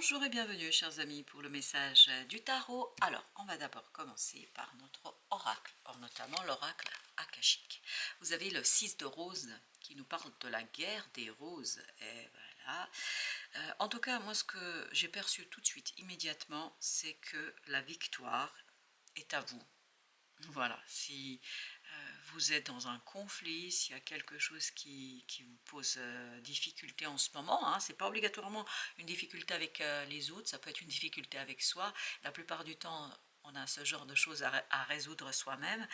Bonjour et bienvenue chers amis pour le message du tarot. Alors on va d'abord commencer par notre oracle, notamment l'oracle akashique. Vous avez le 6 de rose qui nous parle de la guerre des roses. Et voilà. En tout cas, moi ce que j'ai perçu tout de suite, immédiatement, c'est que la victoire est à vous. Voilà, si vous êtes dans un conflit, s'il y a quelque chose qui vous pose difficulté en ce moment, hein, c'est pas obligatoirement une difficulté avec les autres, ça peut être une difficulté avec soi. La plupart du temps, on a ce genre de choses à résoudre soi-même.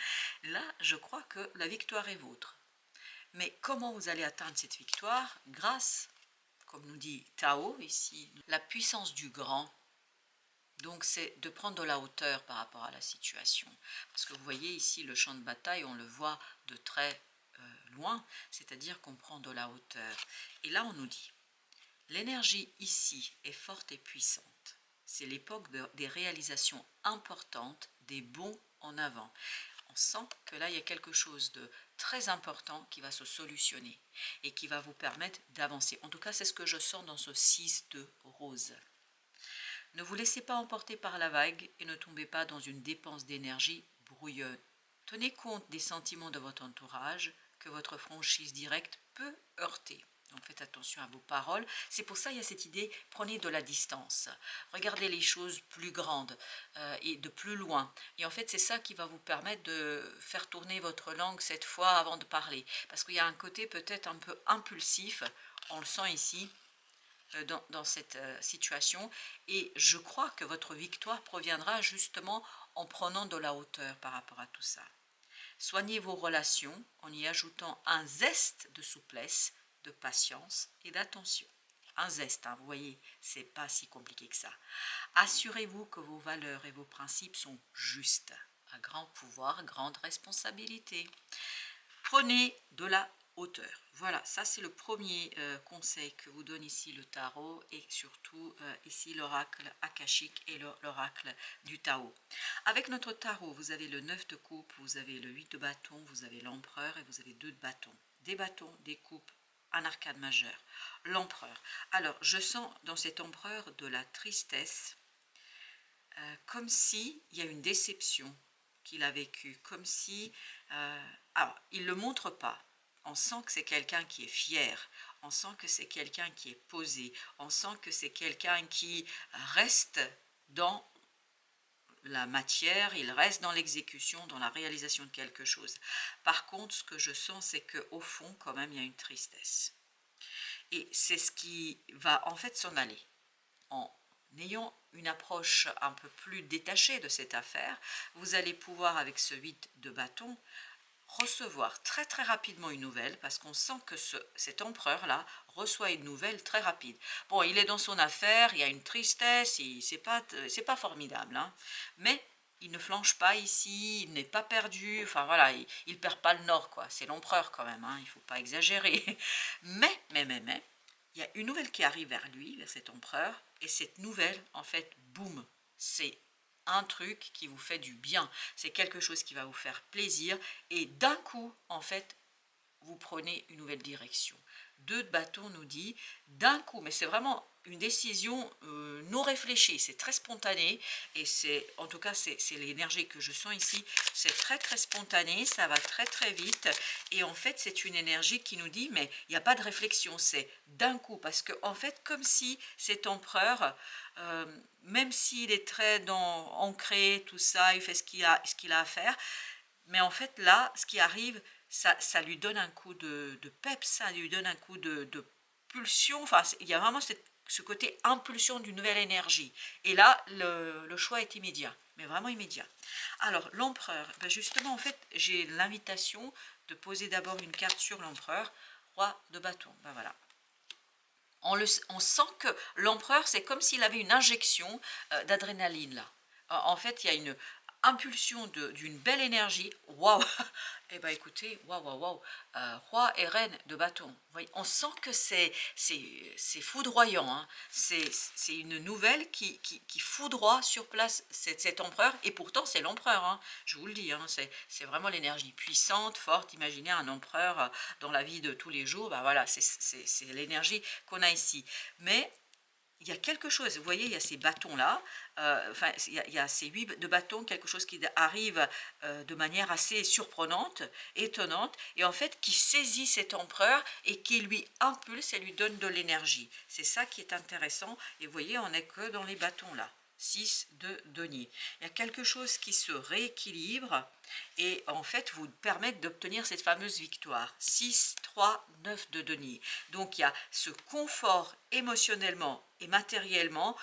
Là, je crois que la victoire est vôtre. Mais comment vous allez atteindre cette victoire? Grâce, comme nous dit Tao ici, la puissance du grand. Donc c'est de prendre de la hauteur par rapport à la situation. Parce que vous voyez ici le champ de bataille, on le voit de très loin, c'est-à-dire qu'on prend de la hauteur. Et là on nous dit, l'énergie ici est forte et puissante. C'est l'époque des réalisations importantes, des bons en avant. On sent que là il y a quelque chose de très important qui va se solutionner et qui va vous permettre d'avancer. En tout cas c'est ce que je sens dans ce 6 de rose. Ne vous laissez pas emporter par la vague et ne tombez pas dans une dépense d'énergie brouillonne. Tenez compte des sentiments de votre entourage que votre franchise directe peut heurter. Donc faites attention à vos paroles. C'est pour ça qu'il y a cette idée, prenez de la distance. Regardez les choses plus grandes et de plus loin. Et en fait, c'est ça qui va vous permettre de faire tourner votre langue cette fois avant de parler. Parce qu'il y a un côté peut-être un peu impulsif, on le sent ici, dans cette situation, et je crois que votre victoire proviendra justement en prenant de la hauteur par rapport à tout ça. Soignez vos relations en y ajoutant un zeste de souplesse, de patience et d'attention. Un zeste, hein, vous voyez, c'est pas si compliqué que ça. Assurez-vous que vos valeurs et vos principes sont justes. Un grand pouvoir, grande responsabilité. Prenez de la hauteur. Voilà, ça c'est le premier conseil que vous donne ici le tarot et surtout ici l'oracle akashique et l'oracle du Tao. Avec notre tarot, vous avez le 9 de coupe, vous avez le 8 de bâton, vous avez l'empereur et vous avez 2 de bâton. Des bâtons, des coupes, un arcane majeur. L'empereur. Alors, je sens dans cet empereur de la tristesse, comme si il y a une déception qu'il a vécue, comme si... alors, il ne le montre pas. On sent que c'est quelqu'un qui est fier, on sent que c'est quelqu'un qui est posé, on sent que c'est quelqu'un qui reste dans la matière, il reste dans l'exécution, dans la réalisation de quelque chose. Par contre, ce que je sens, c'est qu'au fond, quand même, il y a une tristesse. Et c'est ce qui va en fait s'en aller. En ayant une approche un peu plus détachée de cette affaire, vous allez pouvoir, avec ce 8 de bâton, recevoir très très rapidement une nouvelle, parce qu'on sent que cet empereur-là reçoit une nouvelle très rapide. Bon, il est dans son affaire, il y a une tristesse, c'est pas formidable, hein, mais il ne flanche pas ici, il n'est pas perdu, enfin voilà, il perd pas le nord, quoi. C'est l'empereur quand même, hein, il ne faut pas exagérer. Mais, il y a une nouvelle qui arrive vers lui, vers cet empereur, et cette nouvelle, en fait, boum, c'est un truc qui vous fait du bien, c'est quelque chose qui va vous faire plaisir, et d'un coup, en fait, vous prenez une nouvelle direction. 2 de bâton nous dit, d'un coup, mais c'est vraiment une décision non réfléchie, c'est très spontané, et c'est, en tout cas, c'est l'énergie que je sens ici, c'est très très spontané, ça va très très vite, et en fait, c'est une énergie qui nous dit, mais il n'y a pas de réflexion, c'est d'un coup, parce que en fait, comme si cet empereur, même s'il est très ancré, tout ça, il fait ce qu'il a à faire, mais en fait, là, ce qui arrive, ça lui donne un coup de peps, ça lui donne un coup de pulsion. Enfin, il y a vraiment ce côté impulsion d'une nouvelle énergie. Et là, le choix est immédiat, mais vraiment immédiat. Alors, l'empereur, ben justement, en fait, j'ai l'invitation de poser d'abord une carte sur l'empereur, roi de bâton. Ben voilà. On sent que l'empereur, c'est comme s'il avait une injection d'adrénaline là. En fait, il y a une impulsion d'une belle énergie. Waouh. Eh bien écoutez, waouh, waouh, waouh. Roi et reine de bâton. On sent que c'est foudroyant, hein. C'est une nouvelle qui foudroie sur place cet empereur, et pourtant c'est l'empereur, hein. Je vous le dis, hein, c'est vraiment l'énergie puissante, forte. Imaginez un empereur dans la vie de tous les jours, bah voilà, c'est l'énergie qu'on a ici. Mais il y a quelque chose, vous voyez, il y a ces bâtons-là, enfin, il y a ces 8 de bâtons, quelque chose qui arrive de manière assez surprenante, étonnante, et en fait qui saisit cet empereur et qui lui impulse et lui donne de l'énergie. C'est ça qui est intéressant, et vous voyez, on n'est que dans les bâtons-là. 6 de denier. Il y a quelque chose qui se rééquilibre et en fait vous permet d'obtenir cette fameuse victoire. 6, 3, 9 de denier. Donc il y a ce confort émotionnellement et matériellement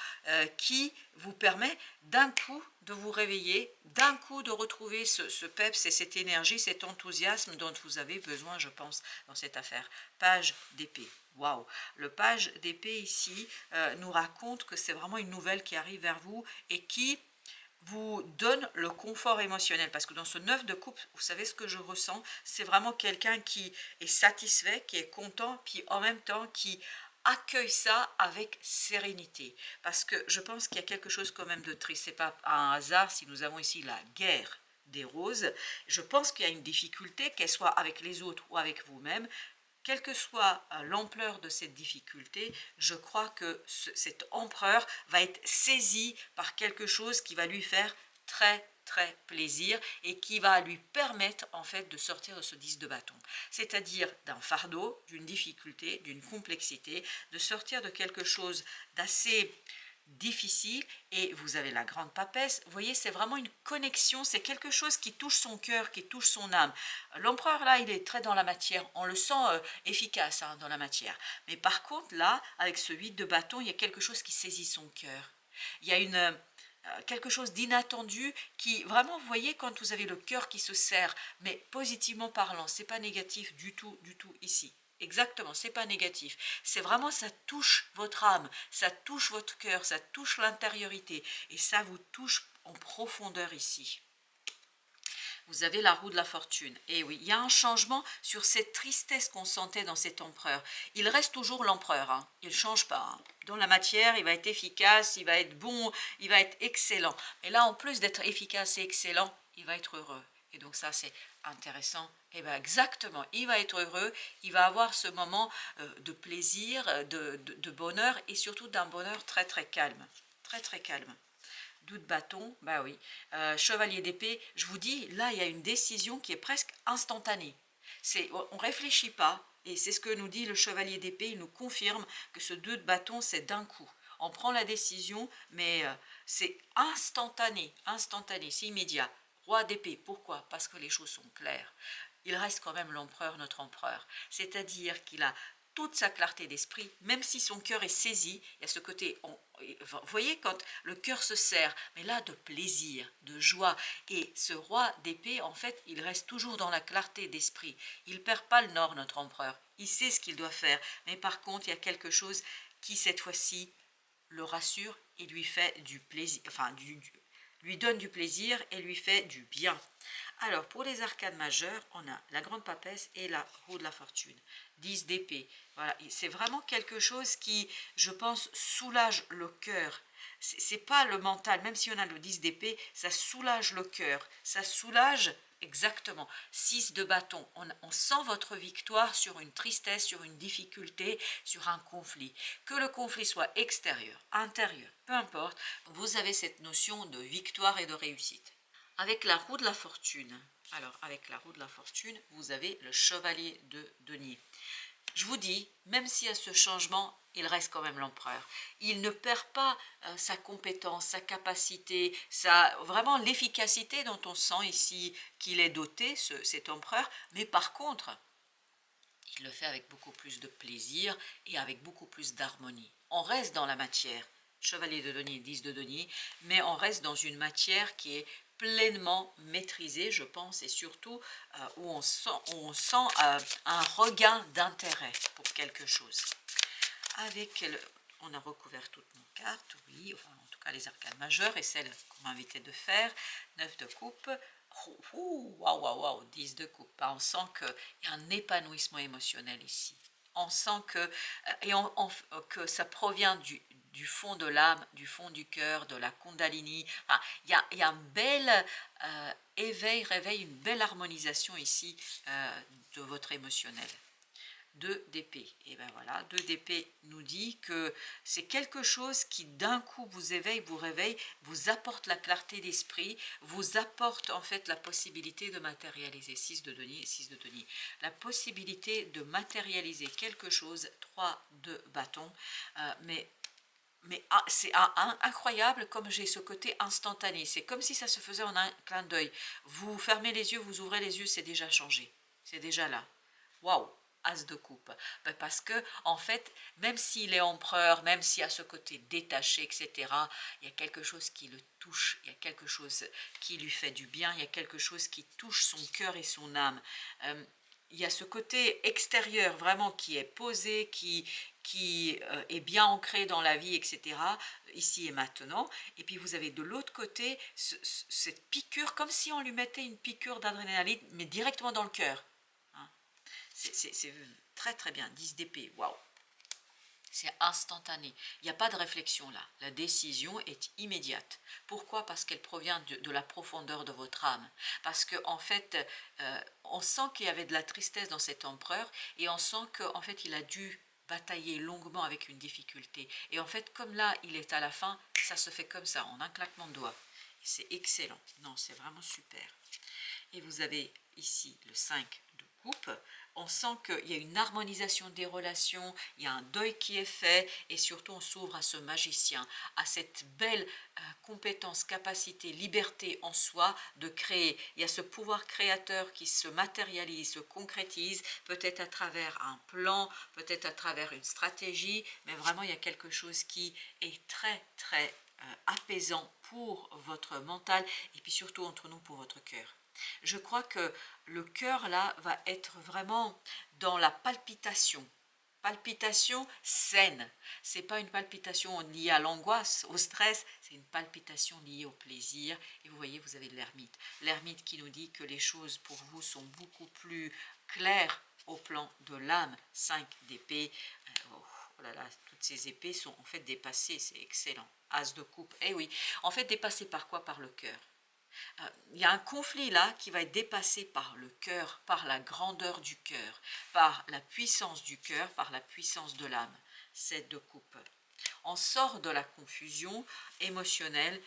qui vous permet d'un coup de vous réveiller, d'un coup de retrouver ce peps et cette énergie, cet enthousiasme dont vous avez besoin, je pense, dans cette affaire. Page d'épée. Waouh! Le page d'épée ici nous raconte que c'est vraiment une nouvelle qui arrive vers vous et qui vous donne le confort émotionnel. Parce que dans ce 9 de coupe, vous savez ce que je ressens? C'est vraiment quelqu'un qui est satisfait, qui est content, puis en même temps qui accueille ça avec sérénité. Parce que je pense qu'il y a quelque chose quand même de triste. Ce n'est pas un hasard si nous avons ici la guerre des roses. Je pense qu'il y a une difficulté, qu'elle soit avec les autres ou avec vous-même. Quelle que soit l'ampleur de cette difficulté, je crois que cet empereur va être saisi par quelque chose qui va lui faire très très plaisir et qui va lui permettre en fait de sortir de ce 10 de bâton. C'est-à-dire d'un fardeau, d'une difficulté, d'une complexité, de sortir de quelque chose d'assez difficile et vous avez la grande papesse. Vous voyez, c'est vraiment une connexion, c'est quelque chose qui touche son cœur, qui touche son âme. L'empereur là, il est très dans la matière, on le sent efficace hein, dans la matière. Mais par contre là, avec ce 8 de bâton, il y a quelque chose qui saisit son cœur. Il y a quelque chose d'inattendu qui, vraiment, vous voyez, quand vous avez le cœur qui se serre, mais positivement parlant, c'est pas négatif du tout ici. Exactement, c'est pas négatif. C'est vraiment, ça touche votre âme, ça touche votre cœur, ça touche l'intériorité. Et ça vous touche en profondeur ici. Vous avez la roue de la fortune. Et oui, il y a un changement sur cette tristesse qu'on sentait dans cet empereur. Il reste toujours l'empereur, hein. Il ne change pas. Hein. Dans la matière, il va être efficace, il va être bon, il va être excellent. Mais là, en plus d'être efficace et excellent, il va être heureux. Et donc ça, c'est intéressant. Et bien exactement, il va être heureux, il va avoir ce moment de plaisir, de bonheur et surtout d'un bonheur très très calme. Très très calme. Doute bâton, bah oui. Chevalier d'épée, je vous dis, là, il y a une décision qui est presque instantanée. On ne réfléchit pas, et c'est ce que nous dit le chevalier d'épée, il nous confirme que ce 2 de bâton, c'est d'un coup. On prend la décision, mais c'est instantané, c'est immédiat. Roi d'épée, pourquoi? Parce que les choses sont claires. Il reste quand même l'empereur, notre empereur. C'est-à-dire qu'il a toute sa clarté d'esprit, même si son cœur est saisi, il y a ce côté, vous voyez, quand le cœur se serre, mais là, de plaisir, de joie. Et ce roi d'épée, en fait, il reste toujours dans la clarté d'esprit. Il ne perd pas le nord, notre empereur. Il sait ce qu'il doit faire. Mais par contre, il y a quelque chose qui, cette fois-ci, le rassure et lui fait du plaisir, enfin, lui donne du plaisir et lui fait du bien. Alors, pour les arcanes majeures, on a la grande papesse et la roue de la fortune. 10 d'épée. Voilà, c'est vraiment quelque chose qui, je pense, soulage le cœur. C'est pas le mental, même si on a le 10 d'épée, ça soulage le cœur. Ça soulage exactement. 6 de bâton. On sent votre victoire sur une tristesse, sur une difficulté, sur un conflit. Que le conflit soit extérieur, intérieur, peu importe, vous avez cette notion de victoire et de réussite. Avec la roue de la fortune, alors avec la roue de la fortune, vous avez le chevalier de denier. Je vous dis, même s'il y a ce changement, il reste quand même l'empereur. Il ne perd pas sa compétence, sa capacité, vraiment l'efficacité dont on sent ici qu'il est doté, cet empereur, mais par contre, il le fait avec beaucoup plus de plaisir et avec beaucoup plus d'harmonie. On reste dans la matière, chevalier de denier, 10 de denier, mais on reste dans une matière qui est pleinement maîtrisée, je pense, et surtout où on sent un regain d'intérêt pour quelque chose. On a recouvert toutes nos cartes, oui, enfin en tout cas les arcanes majeures et celles qu'on m'a invité de faire, 9 de coupe, waouh, waouh, waouh, 10 de coupe. On sent qu'il y a un épanouissement émotionnel ici. On sent que ça provient du fond de l'âme, du fond du cœur, de la Kundalini. Enfin, il y a un bel réveil, une belle harmonisation ici de votre émotionnel. 2 d'épée. Et bien voilà, 2 d'épée nous dit que c'est quelque chose qui d'un coup vous éveille, vous réveille, vous apporte la clarté d'esprit, vous apporte en fait la possibilité de matérialiser. 6 de denier et 6 de denier. La possibilité de matérialiser quelque chose, 3 de bâton, mais c'est incroyable comme j'ai ce côté instantané. C'est comme si ça se faisait en un clin d'œil. Vous fermez les yeux, vous ouvrez les yeux, c'est déjà changé. C'est déjà là. Waouh! As de coupe. Ben parce que, en fait, même s'il est empereur, même s'il y a ce côté détaché, etc., il y a quelque chose qui le touche, il y a quelque chose qui lui fait du bien, il y a quelque chose qui touche son cœur et son âme. Il y a ce côté extérieur vraiment qui est posé, qui est bien ancré dans la vie, etc., ici et maintenant. Et puis vous avez de l'autre côté cette piqûre, comme si on lui mettait une piqûre d'adrénaline, mais directement dans le cœur. Hein. C'est très très bien, 10 d'épée, waouh. C'est instantané. Il n'y a pas de réflexion là. La décision est immédiate. Pourquoi? Parce qu'elle provient de la profondeur de votre âme. Parce qu'en fait, on sent qu'il y avait de la tristesse dans cet empereur et on sent qu'en fait, il a dû batailler longuement avec une difficulté. Et en fait, comme là, il est à la fin, ça se fait comme ça, en un claquement de doigts. C'est excellent. Non, c'est vraiment super. Et vous avez ici le 5 de coupe. On sent qu'il y a une harmonisation des relations, il y a un deuil qui est fait et surtout on s'ouvre à ce magicien, à cette belle compétence, capacité, liberté en soi de créer. Il y a ce pouvoir créateur qui se matérialise, se concrétise, peut-être à travers un plan, peut-être à travers une stratégie, mais vraiment il y a quelque chose qui est très très apaisant pour votre mental et puis surtout entre nous pour votre cœur. Je crois que le cœur là va être vraiment dans la palpitation. Palpitation saine. C'est pas une palpitation liée à l'angoisse, au stress, c'est une palpitation liée au plaisir. Et vous voyez, vous avez l'ermite. L'ermite qui nous dit que les choses pour vous sont beaucoup plus claires au plan de l'âme. 5 d'épée. Oh là là, toutes ces épées sont en fait dépassées, c'est excellent. As de coupe. Eh oui, en fait dépassées par quoi? Par le cœur. Il y a un conflit là qui va être dépassé par le cœur, par la grandeur du cœur, par la puissance du cœur, par la puissance de l'âme. 7 de coupe. On sort de la confusion émotionnelle,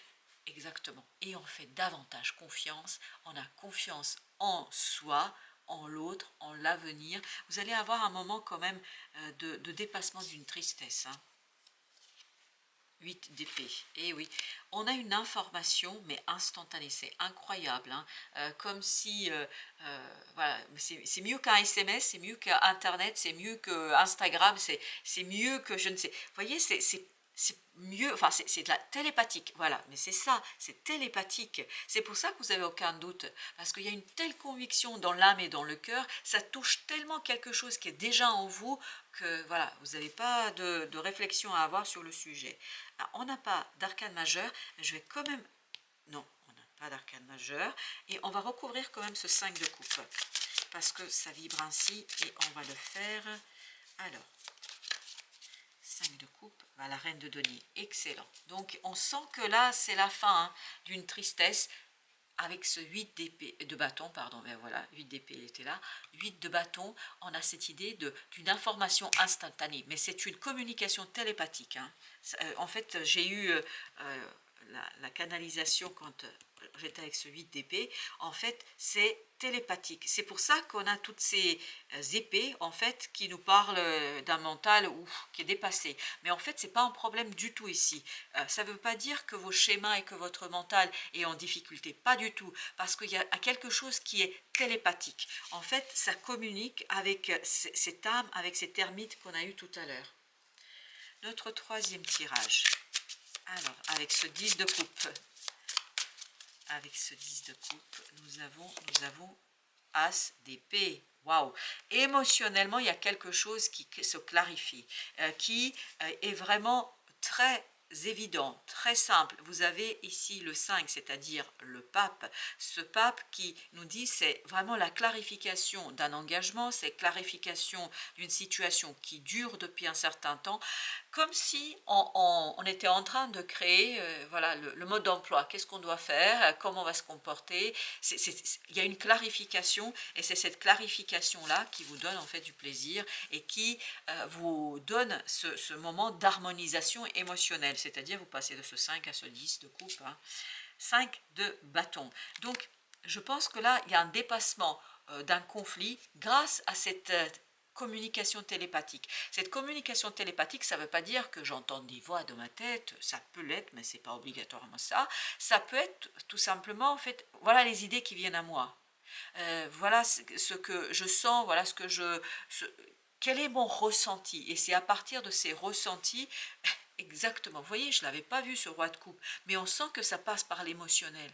exactement, et on fait davantage confiance, on a confiance en soi, en l'autre, en l'avenir. Vous allez avoir un moment quand même de dépassement d'une tristesse. Hein. 8 d'épée. Et oui, on a une information, mais instantanée, c'est incroyable. Hein. Comme si, voilà, c'est mieux qu'un SMS, c'est mieux qu'Internet, c'est mieux qu'Instagram, c'est mieux que je ne sais. Vous voyez, c'est mieux, enfin c'est de la télépathique, voilà, mais c'est ça, c'est télépathique. C'est pour ça que vous n'avez aucun doute, parce qu'il y a une telle conviction dans l'âme et dans le cœur, ça touche tellement quelque chose qui est déjà en vous, que voilà, vous n'avez pas de réflexion à avoir sur le sujet. Alors, on n'a pas d'arcane majeur, mais je vais quand même... Non, on n'a pas d'arcane majeur, et on va recouvrir quand même ce 5 de coupe, parce que ça vibre ainsi, et on va le faire... Alors, 5 de coupe, la reine de denier, excellent. Donc on sent que là c'est la fin hein, d'une tristesse avec ce 8 d'épée, de bâton, pardon, mais voilà, 8 d'épée était là, 8 de bâton, on a cette idée d'une information instantanée, mais c'est une communication télépathique. Hein. En fait, j'ai eu la canalisation quand j'étais avec ce 8 d'épée, en fait, c'est télépathique. C'est pour ça qu'on a toutes ces épées, en fait, qui nous parlent d'un mental qui est dépassé. Mais en fait, ce n'est pas un problème du tout ici. Ça ne veut pas dire que vos schémas et que votre mental est en difficulté. Pas du tout. Parce qu'il y a quelque chose qui est télépathique. En fait, ça communique avec cette âme, avec cette ermite qu'on a eu tout à l'heure. Notre troisième tirage. Alors, avec ce 10 de coupe. Avec ce 10 de coupe, nous avons As d'épée. Waouh! Émotionnellement, il y a quelque chose qui se clarifie, qui est vraiment très évident, très simple. Vous avez ici le 5, c'est-à-dire le pape. Ce pape qui nous dit c'est vraiment la clarification d'un engagement, c'est clarification d'une situation qui dure depuis un certain temps. comme si on était en train de créer voilà, le mode d'emploi, qu'est-ce qu'on doit faire, comment on va se comporter. Il y a une clarification et c'est cette clarification-là qui vous donne en fait du plaisir et qui vous donne ce moment d'harmonisation émotionnelle, c'est-à-dire vous passez de ce 5 à ce 10 de coupe, hein, 5 de bâton. Donc je pense que là, il y a un dépassement d'un conflit grâce à cette communication télépathique. Cette communication télépathique, ça ne veut pas dire que j'entends des voix dans ma tête, ça peut l'être, mais ce n'est pas obligatoirement ça. Ça peut être tout simplement, en fait, voilà les idées qui viennent à moi. Voilà ce que je sens, voilà quel est mon ressenti. Et c'est à partir de ces ressentis, exactement, vous voyez, je ne l'avais pas vu ce roi de coupe, mais on sent que ça passe par l'émotionnel.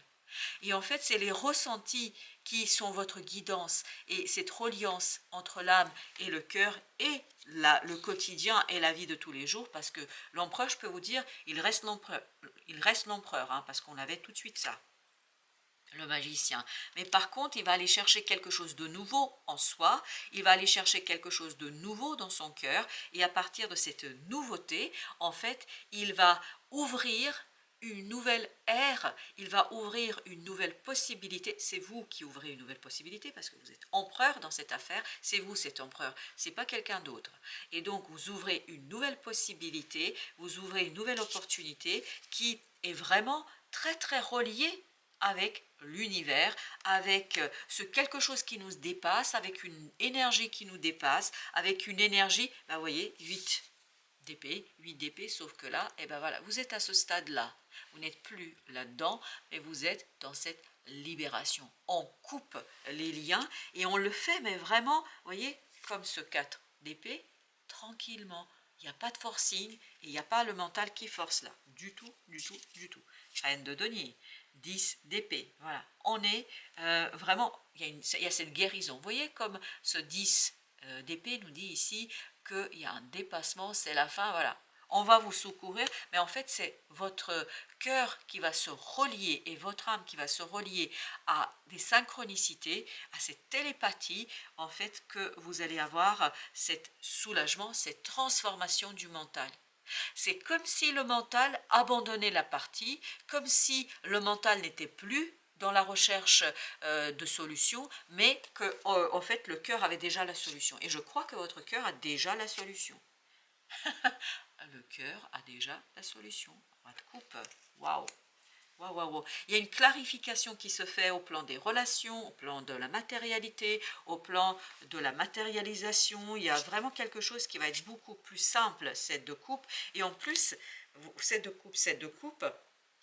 Et en fait, c'est les ressentis qui sont votre guidance et cette reliance entre l'âme et le cœur et le quotidien et la vie de tous les jours, parce que l'empereur, je peux vous dire, il reste l'empereur, hein, parce qu'on avait tout de suite ça, le magicien. Mais par contre, il va aller chercher quelque chose de nouveau en soi, il va aller chercher quelque chose de nouveau dans son cœur, et à partir de cette nouveauté, en fait, il va ouvrir une nouvelle ère, il va ouvrir une nouvelle possibilité. C'est vous qui ouvrez une nouvelle possibilité parce que vous êtes empereur dans cette affaire, c'est vous cet empereur, c'est pas quelqu'un d'autre. Et donc vous ouvrez une nouvelle possibilité, vous ouvrez une nouvelle opportunité qui est vraiment très très reliée avec l'univers, avec ce quelque chose qui nous dépasse, avec une énergie qui nous dépasse, avec une énergie, ben vous voyez, 8 d'épée, 8 d'épée, sauf que là, et ben voilà, vous êtes à ce stade-là. Vous n'êtes plus là-dedans, mais vous êtes dans cette libération. On coupe les liens et on le fait, mais vraiment, vous voyez, comme ce 4 d'épée, tranquillement. Il n'y a pas de forcing et il n'y a pas le mental qui force là. Du tout, du tout, du tout. Reine de denier, 10 d'épée. Voilà. On est vraiment, il y a cette guérison. Vous voyez comme ce 10 d'épée nous dit ici qu'il y a un dépassement, c'est la fin, voilà. On va vous secourir, mais en fait c'est votre cœur qui va se relier et votre âme qui va se relier à des synchronicités, à cette télépathie, en fait que vous allez avoir cet soulagement, cette transformation du mental. C'est comme si le mental abandonnait la partie, comme si le mental n'était plus dans la recherche de solutions, mais que en fait le cœur avait déjà la solution. Et je crois que votre cœur a déjà la solution. Le cœur a déjà la solution. Roi de coupe, waouh! Wow, wow, wow. Il y a une clarification qui se fait au plan des relations, au plan de la matérialité, au plan de la matérialisation. Il y a vraiment quelque chose qui va être beaucoup plus simple, cette de coupe. Et en plus, cette de coupe,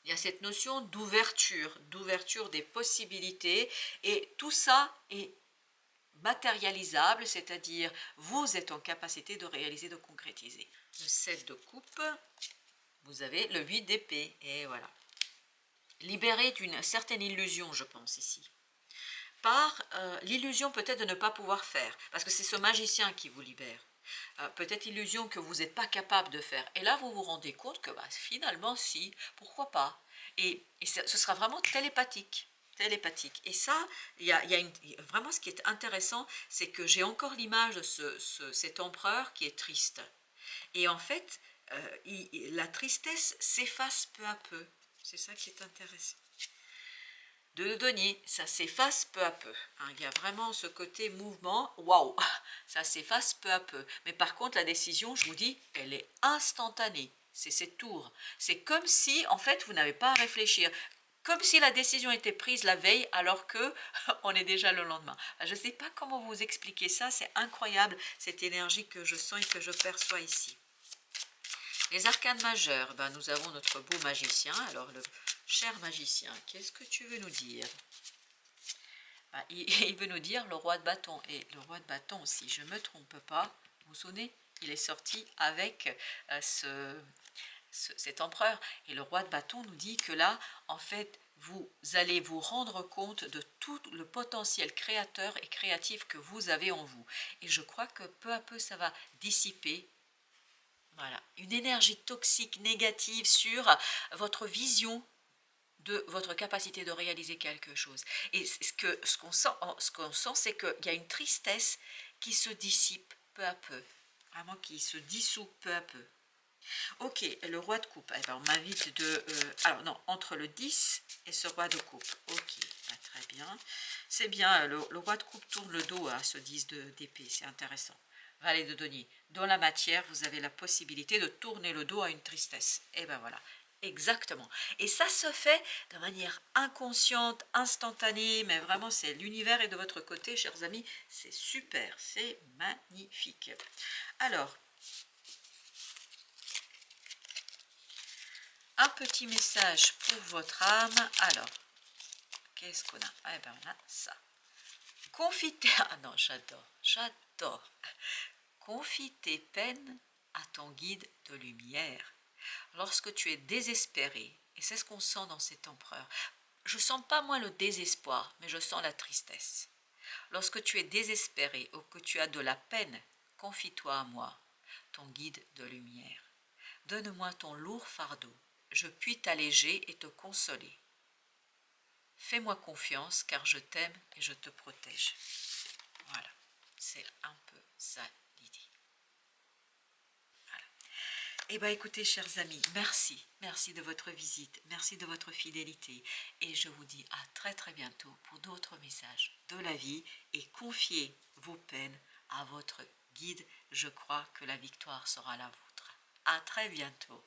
il y a cette notion d'ouverture des possibilités. Et tout ça est matérialisable, c'est-à-dire vous êtes en capacité de réaliser, de concrétiser. Le 7 de coupe, vous avez le 8 d'épée. Et voilà. Libéré d'une certaine illusion, je pense ici. Par l'illusion peut-être de ne pas pouvoir faire, parce que c'est ce magicien qui vous libère. Peut-être illusion que vous n'êtes pas capable de faire. Et là, vous vous rendez compte que bah, finalement, si, pourquoi pas. Et ce sera vraiment télépathique. Télépathique. Et ça, vraiment ce qui est intéressant, c'est que j'ai encore l'image de cet empereur qui est triste. Et en fait, la tristesse s'efface peu à peu. C'est ça qui est intéressant. De denier, ça s'efface peu à peu. Hein, il y a vraiment ce côté mouvement, waouh, ça s'efface peu à peu. Mais par contre, la décision, je vous dis, elle est instantanée. C'est cette tour. C'est comme si, en fait, vous n'avez pas à réfléchir. Comme si la décision était prise la veille alors que on est déjà le lendemain. Je ne sais pas comment vous expliquer ça, c'est incroyable cette énergie que je sens et que je perçois ici. Les arcanes majeures, ben, nous avons notre beau magicien. Alors, le cher magicien, qu'est-ce que tu veux nous dire? Ben, il veut nous dire le roi de bâton. Et le roi de bâton, si je ne me trompe pas, vous vous souvenez, il est sorti avec cet empereur. Et le roi de bâton nous dit que là, en fait, vous allez vous rendre compte de tout le potentiel créateur et créatif que vous avez en vous. Et je crois que peu à peu, ça va dissiper. Voilà, une énergie toxique négative sur votre vision de votre capacité de réaliser quelque chose. Et ce qu'on sent, c'est qu'il y a une tristesse qui se dissipe peu à peu, vraiment qui se dissout peu à peu. Ok, le roi de coupe. Eh ben, on m'invite de... alors non, entre le 10 et ce roi de coupe. Ok, bah, très bien. C'est bien, le roi de coupe tourne le dos à ce 10 d'épée, c'est intéressant. Valet de denier. Dans la matière, vous avez la possibilité de tourner le dos à une tristesse. Et ben voilà, exactement. Et ça se fait de manière inconsciente, instantanée, mais vraiment, c'est l'univers est de votre côté, chers amis. C'est super, c'est magnifique. Alors, un petit message pour votre âme. Alors, qu'est-ce qu'on a? Eh bien, on a ça. Confie tes... Ah non, j'adore, j'adore. Confie tes peines à ton guide de lumière. Lorsque tu es désespéré, et c'est ce qu'on sent dans cet empereur, je sens pas moins le désespoir, mais je sens la tristesse. Lorsque tu es désespéré ou que tu as de la peine, confie-toi à moi, ton guide de lumière. Donne-moi ton lourd fardeau, je puis t'alléger et te consoler. Fais-moi confiance car je t'aime et je te protège. Voilà, c'est un peu ça l'idée. Voilà. Eh bien écoutez chers amis, merci de votre visite, merci de votre fidélité et je vous dis à très très bientôt pour d'autres messages de la vie et confiez vos peines à votre guide, je crois que la victoire sera la vôtre. À très bientôt.